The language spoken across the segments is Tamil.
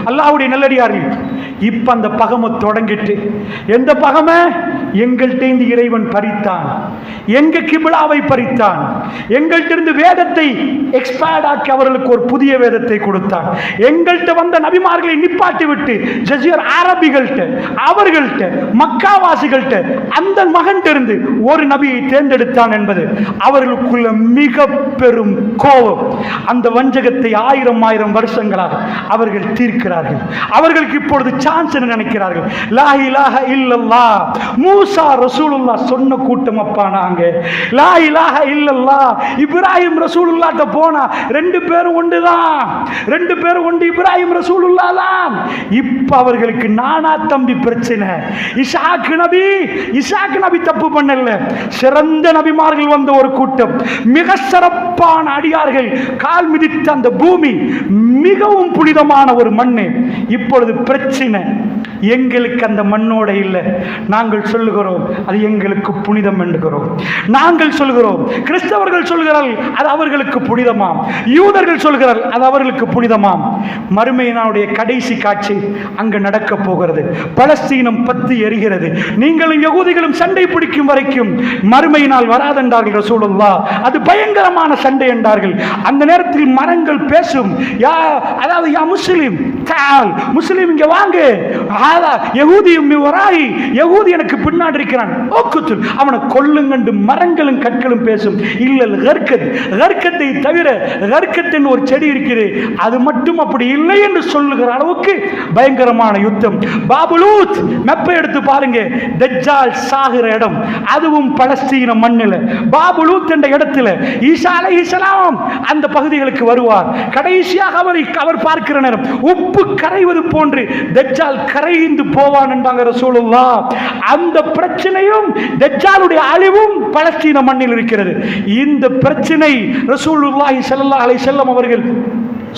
அல்லாஹ்வுடைய நல்லடியார்கள், இப்ப அந்த பகமை தொடங்கிட்டு, எந்த பகமை? எங்கள்கிட்ட இருந்து இறைவன் பறித்தான், எங்க கிபிலாவை பறித்தான், எங்கள்கிட்ட இருந்து வேதத்தை எக்ஸ்பயர்ட் ஆக்கி அவர்களுக்கு ஒரு புதிய வேதத்தை கொடுத்தான். எங்கள்கிட்ட வந்த நபிமார்களை நிப்பாட்டி விட்டு ஜஸீர் அரபிகள்கிட்ட, அவர்கள்ட்ட, மக்காவாசிகள்கிட்ட அந்த மகன் இருந்து ஒரு நபியை தேர்ந்தெடுத்தான் என்பது அவர்களுக்குள்ள மிக பெரும் கோபம். அந்த வஞ்சகத்தை ஆயிரம் வருஷங்களாக அவர்கள் தீர்க்கிறார்கள். அவர்களுக்கு இப்பொழுது சான்ஸ் நினைக்கிறார்கள். லா இலாஹ இல்லல்லாஹ் மூசா ரசூலுல்லாஹ் சொன்ன கூட்டம் அப்பா நாங்க. லா இலாஹ இல்லல்லாஹ் இப்ராஹிம் ரசூலுல்லாஹ்ட்ட போனா ரெண்டு பேரும் ஒன்றுதான், ரெண்டு பேரும் ஒன்று இப்ராஹிம் ரசூலுல்லாஹ் தான். இப்ப அவர்களுக்கு நானா தம்பி பிரச்சனை. இஸ்ஹாக் நபி தப்பு பண்ணல, சிறந்த நபிமார்கள் வந்த ஒரு கூட்டம், மிக சிறப்பான அடியார்கள் கால் மிதித்த அந்த பூமி மிகவும் புனிதமான ஒரு மண்ணு. இப்பொழுது பிரச்சனை எங்களுக்கு அந்த மண்ணோட இல்லை. நாங்கள் சொல்லுகிறோம் அது எங்களுக்கு புனிதம் என்கிறோம். நாங்கள் சொல்கிறோம், கிறிஸ்தவர்கள் சொல்கிறார்கள் அது அவர்களுக்கு புனிதமாம், யூதர்கள் சொல்கிறார்கள் அது அவர்களுக்கு புனிதமாம். மறுமையினுடைய கடைசி காட்சி அங்கு நடக்க போகிறது. பலஸ்தீனம் பற்றி எரிகிறது. நீங்களும் யகூதிகளும் சண்டை பிடிக்கும் வரைக்கும் மறுமையினால் வராதென்றார்கள் ரசூலுல்லாஹ். அது பயங்கரமான சண்டை என்றார்கள். அந்த நேரத்தில் மரங்கள் பேசும். அதாவது யா முஸ்லிம் தால், முஸ்லிம் இங்க வாங்க, யகூதி எனக்கு பின்னாடி இருக்கிறான், அவனை கொல்லுங்கண்டு மரங்களும் கற்களும் பேசும். இல்ல கர்க்கத்தை தவிர கர்க்கத்தின் ஒரு செடி இருக்கிறது, அது மட்டும் அப்படி இல்லை என்று சொல்லுகிற அளவுக்கு பயங்கரமான யுத்தம். பாபுலூத் மெப்பை எடுத்து பாருங்க, தஜ்ஜால் சாகிற இடம் அதுவும் பலஸ்தீன மண்ணில். பாபுலூத் என்ற இடத்துல ஈசா அலைஹிஸ்ஸலாம் அந்த பகுதிகளுக்கு வருவார். கடைசியாக அவர் பார்க்கிற நேரம் உப்பு கரைவது போன்று தஜ்ஜால் கரைந்து போவான் என்றாங்க ரசூலுல்லாஹ். அந்த பிரச்சனையும் தஜ்ஜாலுடைய அழிவும் பலஸ்தீன மண்ணில் இருக்கிறது. இந்த பிரச்சனை ரசூலுல்லாஹி ஸல்லல்லாஹு அலைஹி வஸல்லம் அவர்கள்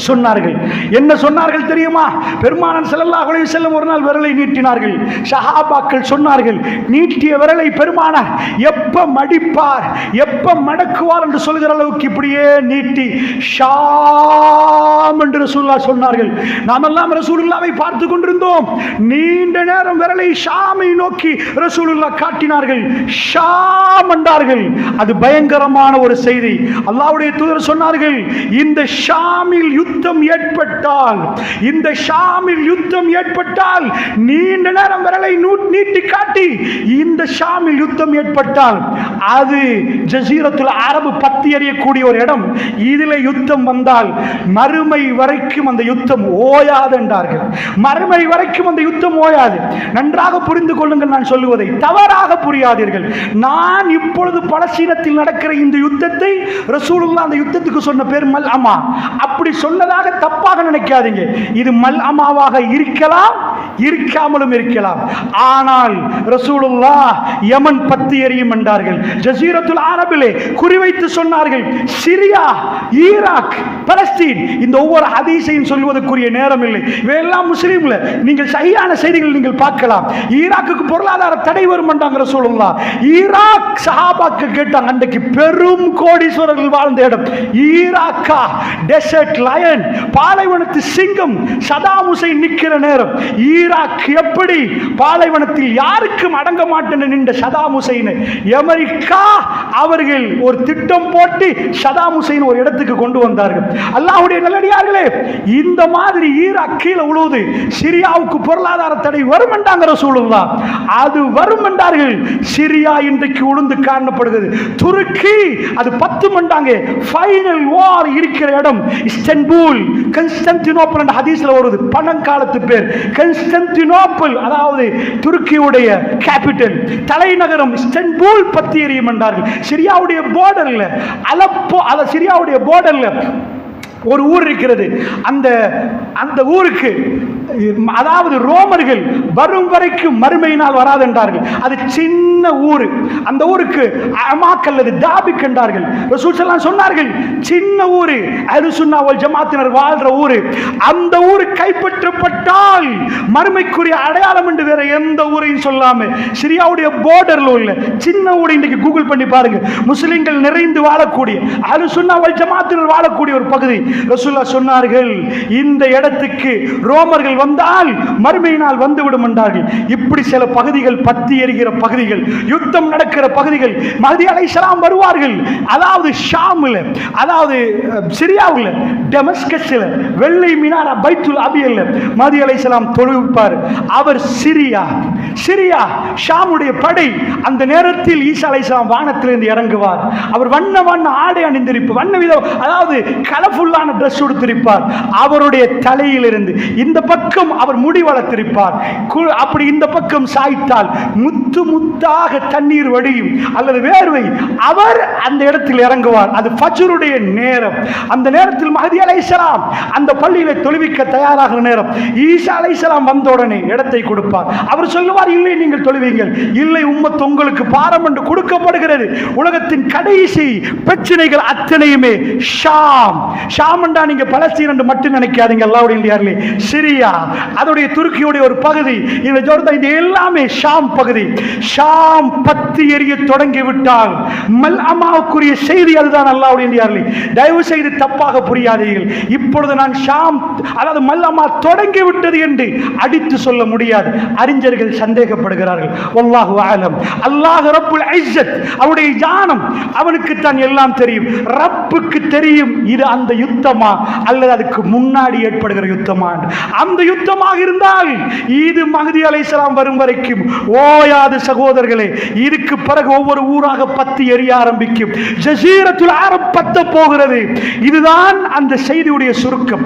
சொன்னார்கள். என்ன சொன்னார்கள் தெரியுமா? பெருமானார் ஸல்லல்லாஹு அலைஹி வஸல்லம் ஒரு நாள் விரலை நீட்டினார்கள். சஹாபாக்கள் சொன்னார்கள், நீட்டிய விரலை பெருமானார் எப்ப மடிப்பார், எப்ப மடக்குவார் என்று சொல்கிற அளவுக்கு இப்படியே நீட்டி ஷாம் என்று ரசூலுல்லாஹ் சொன்னார்கள். நாமெல்லாம் ரசூலுல்லாஹ்வை பார்த்து கொண்டிருந்தோம். நீண்ட நேரம் விரலை ஷாமை நோக்கி ரசூலுல்லாஹ் காட்டினார்கள், ஷாம் என்றார்கள். அது பயங்கரமான ஒரு செய்தி. அல்லாஹ்வுடைய தூதர் சொன்னார்கள், இந்த ஷாமில் யுத்தம் ஏற்பட்டால், இந்த ஷாமில் யுத்தம் ஏற்பட்டால், நீண்ட நேரம் விரலை நீட்டி காட்டி இந்த ஷாமில் யுத்தம் ஏற்பட்டால் அது ஜஸீரத்துல் அரபு பத்தி எறியக்கூடிய ஒரு இடம். இதில் யுத்தம் வந்தால் மறுமை வரைக்கும் அந்த யுத்தம் ஓயாது என்றார்கள். மறுமை வரைக்கும் அந்த யுத்தம் ஓயாது. நன்றாக புரிந்து கொள்ளுங்கள், நான் சொல்லுவதை தவறாக புரியாதீர்கள். நான் இப்பொழுது பலஸ்தீனத்தில் நடக்கிற இந்த யுத்தத்தை ரசூலுல்லாஹ் அந்த யுத்தத்துக்கு சொன்ன பேர் மல் அமா, அப்படி சொன்னதாக தப்பாக நினைக்காதீங்க. இது மல் அமாவாக இருக்கலாம், இருக்காமலும் இருக்கலாம். ஆனால் ரசூலுல்லாஹ் யமன் பத்தி எரியும் என்றார்கள். ஜஸீரத்துல் அரபிலே குறிவைத்து சொன்னார்கள். சிரியா, ஈராக், பலஸ்தீன், இந்த ஒவ்வொரு ஹதீஸையும் சொல்வதற்குரிய நேரம் இல்லை. இவையெல்லாம் முஸ்லீம்ல நீங்கள் சரியான செய்திகள் நீங்கள் பார்க்கலாம். ஈராக்குக்கு பொருளாதார தடை வரும் என்றாங்க ரசூலுல்லாஹ். ஈராக் சஹாபாக்கள் கேட்டாங்க, அன்றைக்கு பெரும் கோடீஸ்வரர்கள் வாழ்ந்த இடம் ஈராக்கா? டெசர்ட் லயன், பாலைவனத்து சிங்கம் சதாம் ஹுசைன் நிற்கிற நேரம். ஈராக் எப்படி பாலைவனத்தில் யாருக்கும் அடங்க மாட்டேன் நின்ற சதாம் ஹுசைன், அமெரிக்கா அவர்கள் ஒரு திட்டம் போட்டு சதாம் ஹுசைன் ஒரு இடத்துக்கு கொண்டு வந்தார்கள். அல்லாஹ்வுடைய நல்லடியார்களே, இந்த மாதிரி ஈராக் கீழே உழுவுது. சிரியாவுக்கு பொருளாதார தடை வரும் என்றாங்க ரசூலுல்லாஹ். அது வரும் என்றார்கள். சிரியா இன்றைக்கு உளுந்து காணப்படுகிறது. துருக்கி அது 10 மண்டாங்க. ஃபைனல் வார் இருக்கிற இடம் இஸ்தான்புல், கான்ஸ்டான்டினோப்பிள் என்ற ஹதீஸ்ல வருது. பழங்காலத்து பேர் கான்ஸ்டான்டினோப்பிள், அதாவது துருக்கியுடைய கேபிட்டல், தலைநகரம் இஸ்தான்புல் பத்தி எரியும் என்றார்கள். சிரியாவுடைய பார்டர்ல அலப்போ, அத சிரியாவுடைய பார்டர்ல ஒரு ஊர் இருக்கிறது. அந்த ஊருக்கு, அதாவது ரோமர்கள் வரும் வரைக்கும் மறுமையினால் வராது என்றார்கள். அது சின்ன ஊர். அந்த ஊருக்கு அமாக் அல்லது தாபிக் என்றார்கள். ரசூல் ஸல்லல்லாஹு அலைஹி சொன்னார்கள், சின்ன ஊர், அஹ்லுஸ் சுன்னah வல் ஜமாஅத்தினர் வாழ்ற ஊர். அந்த ஊர் கைப்பற்றப்பட்டால் மறுமைக்குரிய அடையாளம் என்று வேற எந்த ஊரையும் சொல்லாம சிரியாவுடைய பார்டர்ல உள்ள சின்ன ஊர், இன்னைக்கு கூகுள் பண்ணி பாருங்க, முஸ்லிம்கள் நிறைந்து வாழக்கூடிய, அஹ்லுஸ் சுன்னah வல் ஜமாஅத்தினர் வாழக்கூடிய ஒரு பகுதி. ரசூலுல்லாஹ் சொன்னார்கள், இந்த இடத்துக்கு ரோமர்கள் வந்தால் மறுமையினால் வந்துவிடும் என்றார்கள். இப்படி சில பகுதிகள் பத்தி எரிகிற பகுதிகள், யுத்தம் நடக்கிற பகுதிகள், மஹ்தி அலைஹிஸ்ஸலாம் வருவார்கள். அதாவது ஷாமில், அதாவது சிரியாவில், டெமஸ்கஸில், வெள்ளை மினாரா பைத்துல் அபியல்ல மஹ்தி அலைஹிஸ்ஸலாம் தொழுவிப்பார். அவர் சிரியா ஷாமுடைய படை. அந்த நேரத்தில் ஈசா அலைஹிஸ்ஸலாம் வானத்திலிருந்து இறங்குவார். அவர் வண்ண வண்ண ஆடை அணிந்திருப்பார், வண்ண விதம், அதாவது கலர்ஃபுல்லான ட்ரெஸ் உடுத்திருப்பார். அவருடைய தலையிலிருந்து இந்த பக்கம் அவர் முடி வளர்த்திருப்பார். அப்படி இந்த பக்கம் சாய்த்தால் முத்து முத்தாக தண்ணீர் வடியும் அல்லது வேர்வை. அவர் அந்த இடத்தில் இறங்குவார். அது ஃபஜ்ருடைய நேரம். அந்த நேரத்தில் மஹ்தி அலைஹிஸ்ஸலாம் அந்த பள்ளியிலே தொழுவிக்க தயாராகிற நேரம். ஈசா அலைஹிஸ்ஸலாம் வந்த உடனே இடத்தை கொடுப்பார். அவர் சொல்லுவார், இல்லை நீங்கள் தொழுவீங்கள், இல்லை உம்மத் உங்களுக்கு பாரம் என்று கொடுக்கப்படுகிறது. உலகத்தின் கடைசி பிரச்சனைகள் அத்தனையுமே ஷாம் என்றா நீங்க பலஸ்தீன் என்று மட்டும் நினைக்காதீங்க. அல்லாஹ்வுடைய இல்லையார்களே, சிரியா, அதோடைய துருக்கியுடைய ஒரு பகுதி, இந்த ஜோர்தான், இது எல்லாமே ஷாம் பகுதி. ஷாம் பத்தி எரிய தொடங்கி விட்டால் மல்அமாவுக்குரிய செய்தி அதுதான். அல்லாஹ்வுடைய இல்லையார்களே, தயவு செய்து தப்பாக புரியாதீர்கள். இப்பொழுது நான் ஷாம், அதாவது மல்அமா தொடங்கி விட்டது என்று அடித்து சொல்ல முடியாது. அறிஞர்கள் சந்தேகப்படுகிறார்கள். வல்லாஹு அலம். அல்லாஹ் ரப்புல் இஸ்ஸத், அவருடைய ஞானம், அவனுக்கு தான் எல்லாம் தெரியும். ரப்புக்கு தெரியும் இது அந்த யுத்தமா அல்லது அதுக்கு முன்னாடி ஏற்படுகிற யுத்தமா. அந்த யுத்தமாக இருந்தால் இது மஹ்தி அலைஹிஸ்ஸலாம் வரும் வரைக்கும் ஓயாது சகோதரர்களே. இதுக்கு பிறகு ஒவ்வொரு ஊராக பத்தி எரிய ஆரம்பிக்கும். ஜஸீரத்துல் அரப் பத்த போகிறது. இதுதான் அந்த செய்தியுடைய சுருக்கம்.